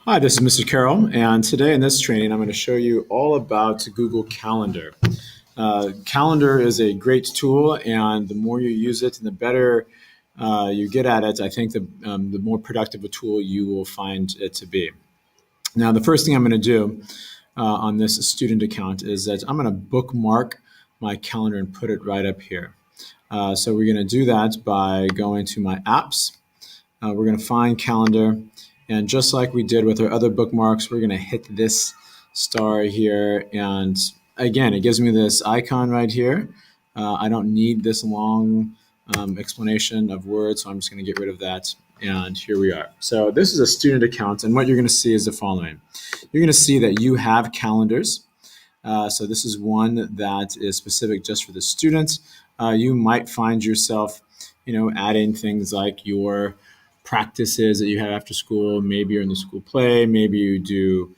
Hi, this is Mr. Carroll, and today in this training, I'm going to show you all about Google Calendar. Calendar is a great tool, and the more you use it and the better you get at it, I think the more productive a tool you will find it to be. Now, the first thing I'm going to do on this student account is that I'm going to bookmark my calendar and put it right up here. So we're going to do that by going to my apps. We're going to find calendar. And just like we did with our other bookmarks, we're going to hit this star here. And again, it gives me this icon right here. I don't need this long explanation of words, so I'm just going to get rid of that. And here we are. So this is a student account. And what you're going to see is the following. You're going to see that you have calendars. So this is one that is specific just for the students. You might find yourself, adding things like your practices that you have after school. Maybe you're in the school play. Maybe you do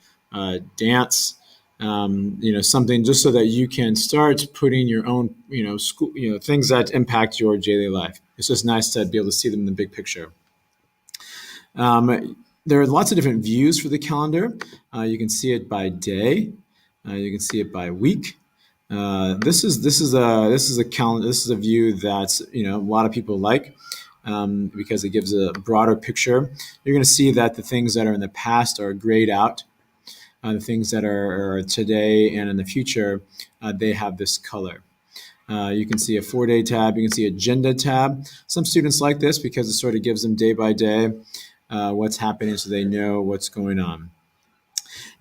dance. Something just so that you can start putting your own, school, things that impact your daily life. It's just nice to be able to see them in the big picture. There are lots of different views for the calendar. You can see it by day. You can see it by week. This is a calendar. This is a view that a lot of people like because it gives a broader picture. You're going to see that the things that are in the past are grayed out. The things that are today and in the future, they have this color. You can see a 4-day tab. You can see agenda tab. Some students like this because it sort of gives them day by day what's happening so they know what's going on.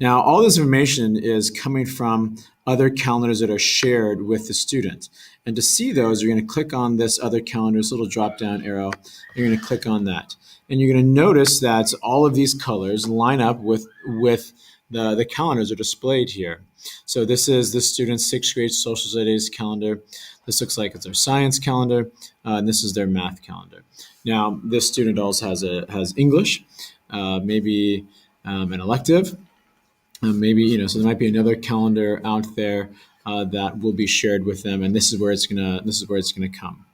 Now, all this information is coming from other calendars that are shared with the student. And to see those, you're going to click on this other calendar, this little drop-down arrow. You're going to click on that. And you're going to notice that all of these colors line up with the calendars are displayed here. So this is the student's 6th grade social studies calendar. This looks like it's their science calendar, and this is their math calendar. Now, this student also has English, maybe an elective. Maybe so there might be another calendar out there that will be shared with them, and this is where it's gonna come.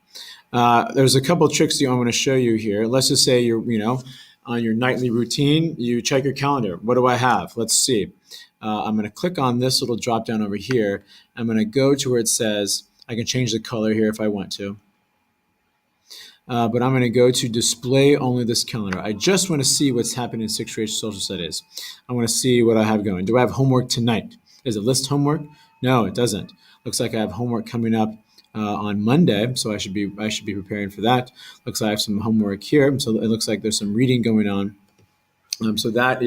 There's a couple of tricks that I want to show you here. Let's just say you're on your nightly routine, you check your calendar. What do I have? Let's see. I'm going to click on this little drop down over here. I'm going to go to where it says I can change the color here if I want to. But I'm going to go to display only this calendar. I just want to see what's happening in 6th grade social studies. I want to see what I have going. Do I have homework tonight? Does it list homework? No, it doesn't. Looks like I have homework coming up on Monday, so I should be preparing for that. Looks like I have some homework here, so it looks like there's some reading going on. That's something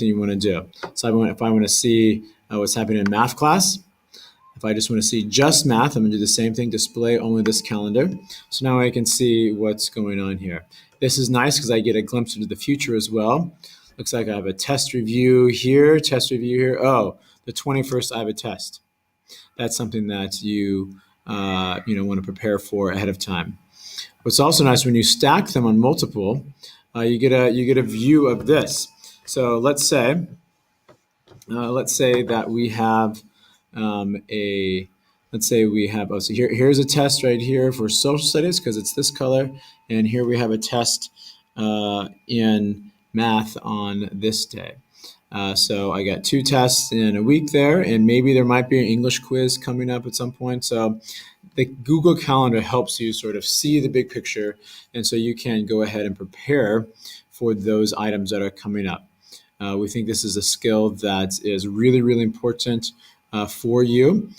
you want to do. So if I want to see what's happening in math class, if I just want to see just math, I'm going to do the same thing, display only this calendar. So now I can see what's going on here. This is nice because I get a glimpse into the future as well. Looks like I have a test review here, Oh, the 21st I have a test. That's something that you want to prepare for ahead of time. What's also nice when you stack them on multiple, you get a view of this. So let's say that we have so here's a test right here for social studies because it's this color, and here we have a test in math on this day. So I got 2 tests in a week there, and maybe there might be an English quiz coming up at some point. So the Google Calendar helps you sort of see the big picture, and so you can go ahead and prepare for those items that are coming up. We think this is a skill that is really, really important for you.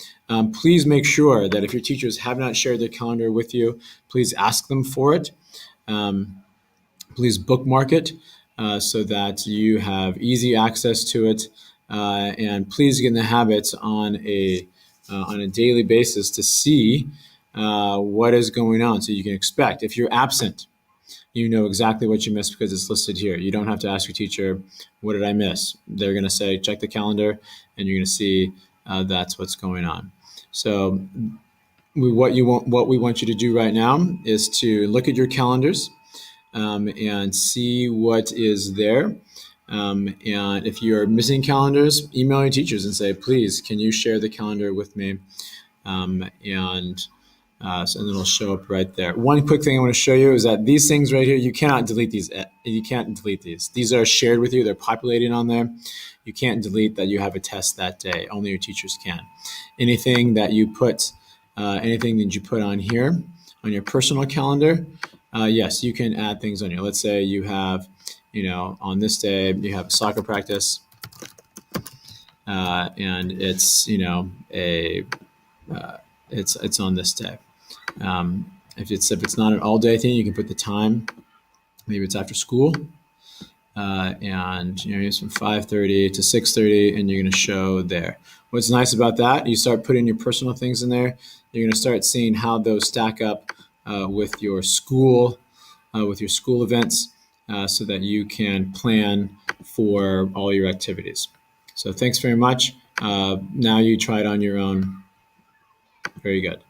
Please make sure that if your teachers have not shared their calendar with you, please ask them for it. Please bookmark it so that you have easy access to it. And please get in the habit on a daily basis to see what is going on so you can expect. If you're absent, you know exactly what you missed because it's listed here. You don't have to ask your teacher, what did I miss? They're going to say, check the calendar, and you're going to see that's what's going on. So what we want you to do right now is to look at your calendars and see what is there. And if you're missing calendars, email your teachers and say, please, can you share the calendar with me? And So and it'll show up right there. One quick thing I want to show you is that these things right here, you cannot delete these. You can't delete these. These are shared with you. They're populating on there. You can't delete that you have a test that day. Only your teachers can. Anything that you put on here on your personal calendar, yes, you can add things on here. Let's say you have, on this day you have soccer practice, and it's it's on this day. If it's not an all day thing, you can put the time. Maybe it's after school, and it's from 5:30 to 6:30, and you're going to show there. What's nice about that? You start putting your personal things in there. You're going to start seeing how those stack up with your school events, so that you can plan for all your activities. So thanks very much. Now you try it on your own. Very good.